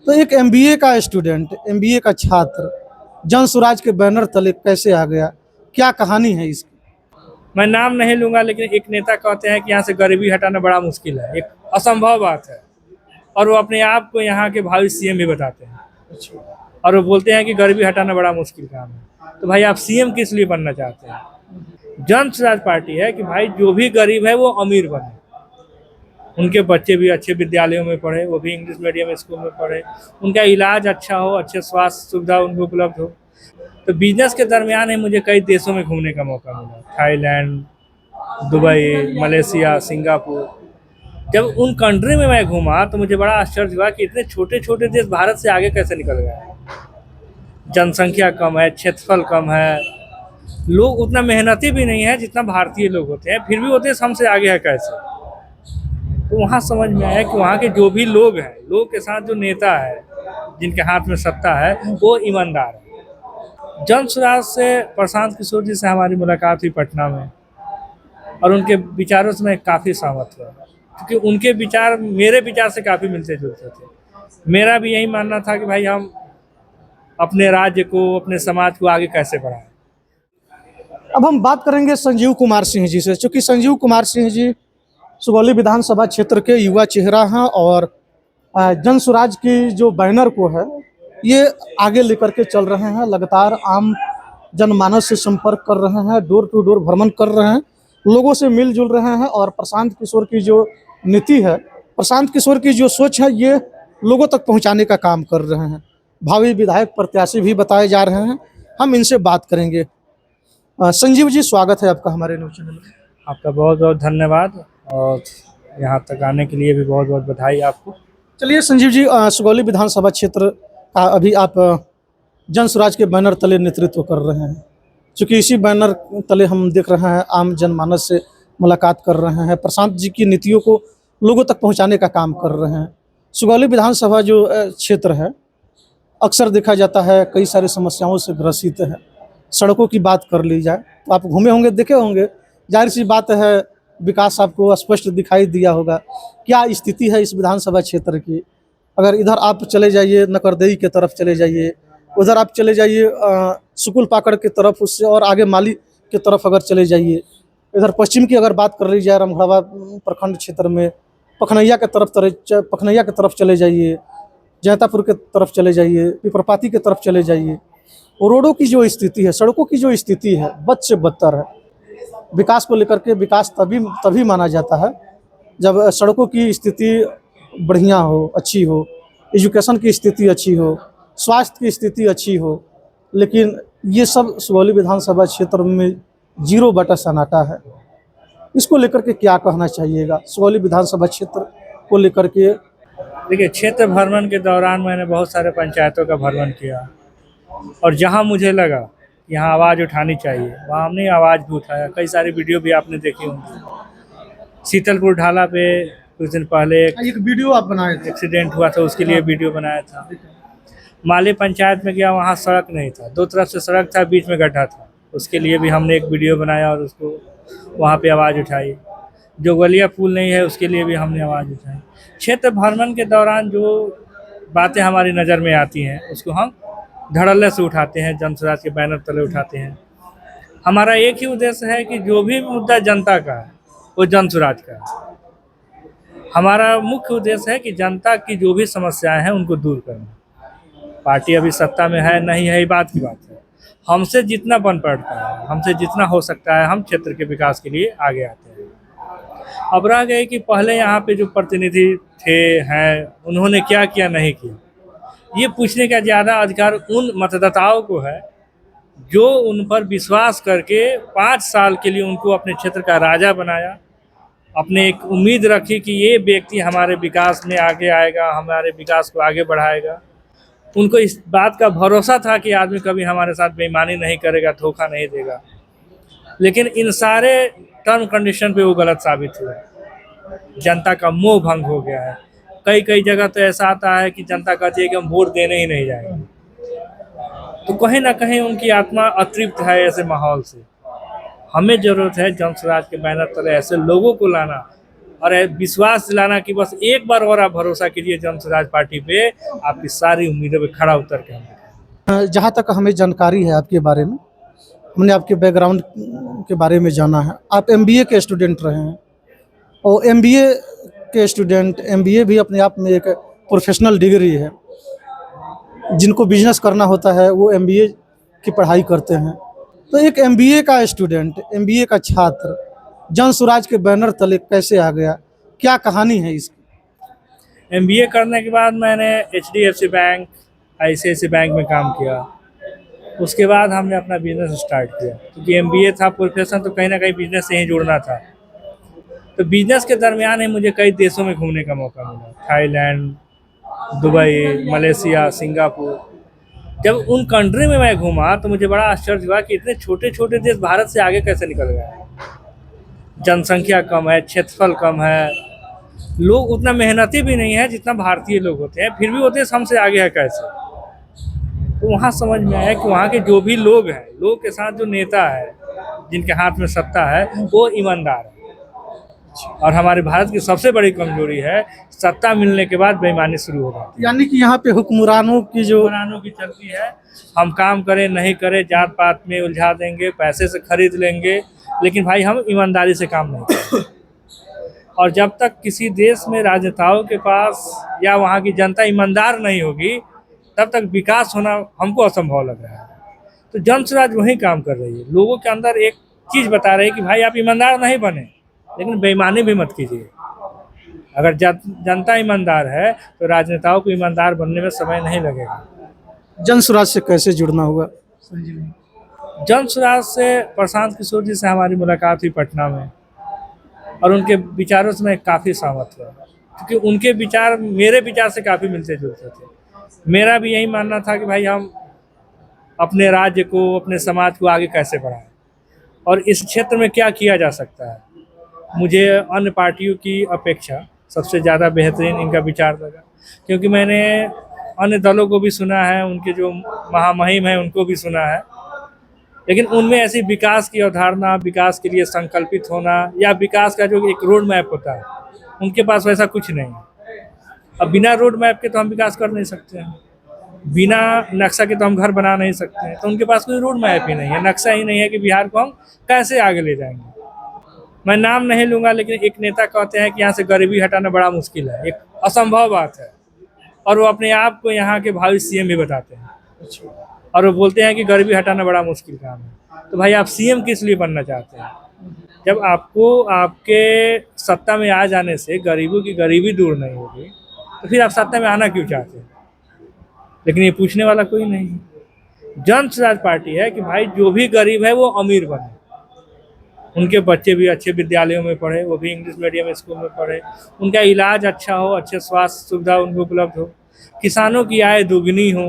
तो एक एमबीए का स्टूडेंट, एमबीए का छात्र जन स्वराज के बैनर तले कैसे आ गया? क्या कहानी है इसकी? मैं नाम नहीं लूंगा, लेकिन एक नेता कहते हैं कि यहाँ से गरीबी हटाना बड़ा मुश्किल है, एक असंभव बात है। और वो अपने आप को यहाँ के भावी सीएम भी बताते हैं। और वो बोलते हैं कि गरीबी हटाना बड़ा मुश्किल काम है। तो भाई आप सीएम किस लिए बनना चाहते हैं? जन स्वराज पार्टी है कि भाई जो भी गरीब है वो अमीर बने, उनके बच्चे भी अच्छे विद्यालयों में पढ़े, वो भी इंग्लिश मीडियम स्कूल में पढ़े, उनका इलाज अच्छा हो, अच्छे स्वास्थ्य सुविधा उनको उपलब्ध हो। तो बिजनेस के दरमियान ही मुझे कई देशों में घूमने का मौका मिला, थाईलैंड, दुबई, मलेशिया, सिंगापुर। जब उन कंट्री में मैं घूमा तो मुझे बड़ा आश्चर्य हुआ कि इतने छोटे छोटे देश भारत से आगे कैसे निकल गए। जनसंख्या कम है, क्षेत्रफल कम है, लोग उतना मेहनती भी नहीं है जितना भारतीय लोग होते हैं, फिर भी वो देश हमसे आगे है कैसे। तो वहाँ समझ में आया कि वहाँ के जो भी लोग हैं, लोग के साथ जो नेता है, जिनके हाथ में सत्ता है, वो ईमानदार है। जन स्वराज से प्रशांत किशोर जी से हमारी मुलाकात हुई पटना में, और उनके विचारों से मैं काफ़ी सहमत हुआ, क्योंकि उनके विचार मेरे विचार से काफ़ी मिलते जुलते थे। मेरा भी यही मानना था कि भाई हम अपने राज्य को, अपने समाज को आगे कैसे बढ़ाएं। अब हम बात करेंगे संजीव कुमार सिंह जी से, चूँकि संजीव कुमार सिंह जी सुगौली विधानसभा क्षेत्र के युवा चेहरा हैं और जन स्वराज की जो बैनर को है ये आगे लेकर के चल रहे हैं। लगातार आम जनमानस से संपर्क कर रहे हैं, डोर टू डोर भ्रमण कर रहे हैं, लोगों से मिलजुल रहे हैं। और प्रशांत किशोर की जो नीति है, प्रशांत किशोर की जो सोच है, ये लोगों तक पहुंचाने का काम कर रहे हैं। भावी विधायक प्रत्याशी भी बताए जा रहे हैं, हम इनसे बात करेंगे। संजीव जी, स्वागत है आपका हमारे न्यूज़ चैनल में। आपका बहुत बहुत धन्यवाद, और यहाँ तक आने के लिए भी बहुत बहुत बधाई आपको। चलिए संजीव जी, सुगौली विधानसभा क्षेत्र का अभी आप जन स्वराज के बैनर तले नेतृत्व कर रहे हैं, क्योंकि इसी बैनर तले हम देख रहे हैं आम जनमानस से मुलाकात कर रहे हैं, प्रशांत जी की नीतियों को लोगों तक पहुंचाने का काम कर रहे हैं। सुगौली विधानसभा जो क्षेत्र है, अक्सर देखा जाता है कई सारी समस्याओं से ग्रसित है। सड़कों की बात कर ली जाए तो आप घूमे होंगे, देखे होंगे, जाहिर सी बात है विकास आपको स्पष्ट दिखाई दिया होगा। क्या स्थिति है इस विधानसभा क्षेत्र की? अगर इधर आप चले जाइए, नकरदेई के तरफ चले जाइए, उधर आप चले जाइए सुकुल पाकड़ की तरफ, उससे और आगे माली की तरफ अगर चले जाइए, इधर पश्चिम की अगर बात कर ली जाए रामगढ़वा प्रखंड क्षेत्र में पखनैया के तरफ चले जाइए, जैतापुर के तरफ चले जाइए, पिपरपाती के तरफ चले जाइए, रोडों की जो स्थिति है, सड़कों की जो स्थिति है, बद से बदतर है। विकास को लेकर के विकास तभी माना जाता है जब सड़कों की स्थिति बढ़िया हो, अच्छी हो, एजुकेशन की स्थिति अच्छी हो, स्वास्थ्य की स्थिति अच्छी हो। लेकिन ये सब सुगौली विधानसभा क्षेत्र में 0 सन्नाटा है। इसको लेकर के क्या कहना चाहिएगा सुगौली विधानसभा क्षेत्र को लेकर के? देखिए, क्षेत्र भ्रमण के दौरान मैंने बहुत सारे पंचायतों का भ्रमण किया, और जहां मुझे लगा कि यहाँ आवाज़ उठानी चाहिए, वहाँ हमने आवाज़ भी उठाया। कई सारी वीडियो भी आपने देखी होंगी। शीतलपुर ढाला पे कुछ दिन पहले एक वीडियो आप बनाए थे, एक्सीडेंट हुआ था, उसके लिए वीडियो बनाया था। माली पंचायत में गया, वहाँ सड़क नहीं था, 2 तरफ से सड़क था, बीच में गड्ढा था, उसके लिए भी हमने एक वीडियो बनाया और उसको वहाँ पे आवाज़ उठाई। जो गलिया पुल नहीं है, उसके लिए भी हमने आवाज़ उठाई। क्षेत्र भ्रमण के दौरान जो बातें हमारी नज़र में आती हैं, उसको हम धड़ल्ले से उठाते हैं, जन स्वराज के बैनर तले उठाते हैं। हमारा एक ही उद्देश्य है कि जो भी मुद्दा जनता का है वो जन स्वराज का है। हमारा मुख्य उद्देश्य है कि जनता की जो भी समस्याएं हैं उनको दूर करना। पार्टी अभी सत्ता में है नहीं है, ये बात की बात है। हमसे जितना बन पड़ता है, हमसे जितना हो सकता है, हम क्षेत्र के विकास के लिए आगे आते हैं। अब रह गए कि पहले यहाँ पे जो प्रतिनिधि थे हैं, उन्होंने क्या किया नहीं किया, ये पूछने का ज़्यादा अधिकार उन मतदाताओं को है जो उन पर विश्वास करके 5 साल के लिए उनको अपने क्षेत्र का राजा बनाया, अपने एक उम्मीद रखी कि ये व्यक्ति हमारे विकास में आगे आएगा, हमारे विकास को आगे बढ़ाएगा। उनको इस बात का भरोसा था कि आदमी कभी हमारे साथ बेईमानी नहीं करेगा, धोखा नहीं देगा। लेकिन इन सारे टर्म कंडीशन पे वो गलत साबित हुआ। जनता का मोह भंग हो गया है। कई जगह तो ऐसा आता है कि जनता कहती है कि हम वोट देने ही नहीं जाएंगे। तो कहीं ना कहीं उनकी आत्मा अतृप्त है ऐसे माहौल से। हमें ज़रूरत है जन स्वराज के बैनर तले ऐसे लोगों को लाना और विश्वास दिलाना कि बस एक बार और आप भरोसा कीजिए जन स्वराज पार्टी पे, आपकी सारी उम्मीदों पे खड़ा उतर के हम दिखाएंगे। जहाँ तक हमें जानकारी है आपके बारे में, हमने आपके बैकग्राउंड के बारे में जाना है। आप एमबीए के स्टूडेंट रहे हैं और एमबीए के स्टूडेंट, एमबीए भी अपने आप में एक प्रोफेशनल डिग्री है। जिनको बिजनेस करना होता है वो एमबीए की पढ़ाई करते हैं। तो एक एमबीए का स्टूडेंट, एमबीए का छात्र जन स्वराज के बैनर तले कैसे आ गया, क्या कहानी है इसकी? एमबीए करने के बाद मैंने एचडीएफसी बैंक, आईसीआईसी बैंक में काम किया। उसके बाद हमने अपना बिजनेस स्टार्ट किया, क्योंकि एमबीए था प्रोफेशन, तो कहीं ना कहीं बिजनेस से ही जुड़ना था। तो बिजनेस के दरमियान ही मुझे कई देशों में घूमने का मौका मिला, थाईलैंड, दुबई, मलेशिया, सिंगापुर। जब उन कंट्री में मैं घूमा तो मुझे बड़ा आश्चर्य हुआ कि इतने छोटे छोटे देश भारत से आगे कैसे निकल गए। जनसंख्या कम है, क्षेत्रफल कम है, लोग उतना मेहनती भी नहीं है जितना भारतीय लोग होते हैं, फिर भी वो देश हमसे आगे है कैसे। तो वहाँ समझ में आया कि वहाँ के जो भी लोग हैं, लोग के साथ जो नेता है, जिनके हाथ में सत्ता है, वो ईमानदार है। और हमारे भारत की सबसे बड़ी कमजोरी है, सत्ता मिलने के बाद बेईमानी शुरू हो जाती है। यानी कि यहाँ पे हुक्मरानों की जो हुक्मरानों की चलती है, हम काम करें नहीं करें जात पात में उलझा देंगे, पैसे से खरीद लेंगे, लेकिन भाई हम ईमानदारी से काम नहीं करें। और जब तक किसी देश में राजनेताओं के पास या वहाँ की जनता ईमानदार नहीं होगी, तब तक विकास होना हमको असंभव लग रहा है। तो जन स्वराज वही काम कर रही है, लोगों के अंदर एक चीज़ बता रही है कि भाई आप ईमानदार नहीं बने, लेकिन बेईमानी भी मत कीजिए। अगर जनता ईमानदार है तो राजनेताओं को ईमानदार बनने में समय नहीं लगेगा। जन स्वराज से कैसे जुड़ना होगा? जन स्वराज से प्रशांत किशोर जी से हमारी मुलाकात हुई पटना में, और उनके विचारों से मैं काफ़ी सहमत हुआ, क्योंकि उनके विचार मेरे विचार से काफ़ी मिलते जुलते थे। मेरा भी यही मानना था कि भाई हम अपने राज्य को, अपने समाज को आगे कैसे बढ़ाएं, और इस क्षेत्र में क्या किया जा सकता है। मुझे अन्य पार्टियों की अपेक्षा सबसे ज़्यादा बेहतरीन इनका विचार लगा, क्योंकि मैंने अन्य दलों को भी सुना है, उनके जो महामहिम हैं उनको भी सुना है, लेकिन उनमें ऐसी विकास की अवधारणा, विकास के लिए संकल्पित होना, या विकास का जो एक रोड मैप होता है, उनके पास वैसा कुछ नहीं है। अब बिना रोड मैप के तो हम विकास कर नहीं सकते हैं, बिना नक्शा के तो हम घर बना नहीं सकते हैं। तो उनके पास कोई रोड मैप ही नहीं है, नक्शा ही नहीं है कि बिहार को हम कैसे आगे ले जाएंगे। मैं नाम नहीं लूँगा, लेकिन एक नेता कहते हैं कि यहाँ से गरीबी हटाना बड़ा मुश्किल है, एक असंभव बात है, और वो अपने आप को यहाँ के भावी सीएम भी बताते हैं, और वो बोलते हैं कि गरीबी हटाना बड़ा मुश्किल काम है। तो भाई आप सीएम किस लिए बनना चाहते हैं? जब आपको आपके सत्ता में आ जाने से गरीबों की गरीबी दूर नहीं होगी, तो फिर आप सत्ता में आना क्यों चाहते हैं? लेकिन ये पूछने वाला कोई नहीं है। जन स्वराज पार्टी है कि भाई जो भी गरीब है वो अमीर बने, उनके बच्चे भी अच्छे विद्यालयों में पढ़े, वो भी इंग्लिश मीडियम स्कूल में पढ़े, उनका इलाज अच्छा हो, अच्छे स्वास्थ्य सुविधा उनको उपलब्ध हो, किसानों की आय दुगनी हो,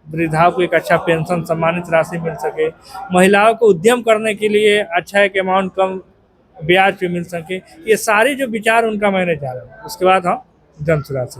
वृद्धाओं को एक अच्छा पेंशन सम्मानित राशि मिल सके, महिलाओं को उद्यम करने के लिए अच्छा एक अमाउंट कम ब्याज पे मिल सके। ये सारे जो विचार उनका मैंने जाना, उसके बाद हम जन स्वराज से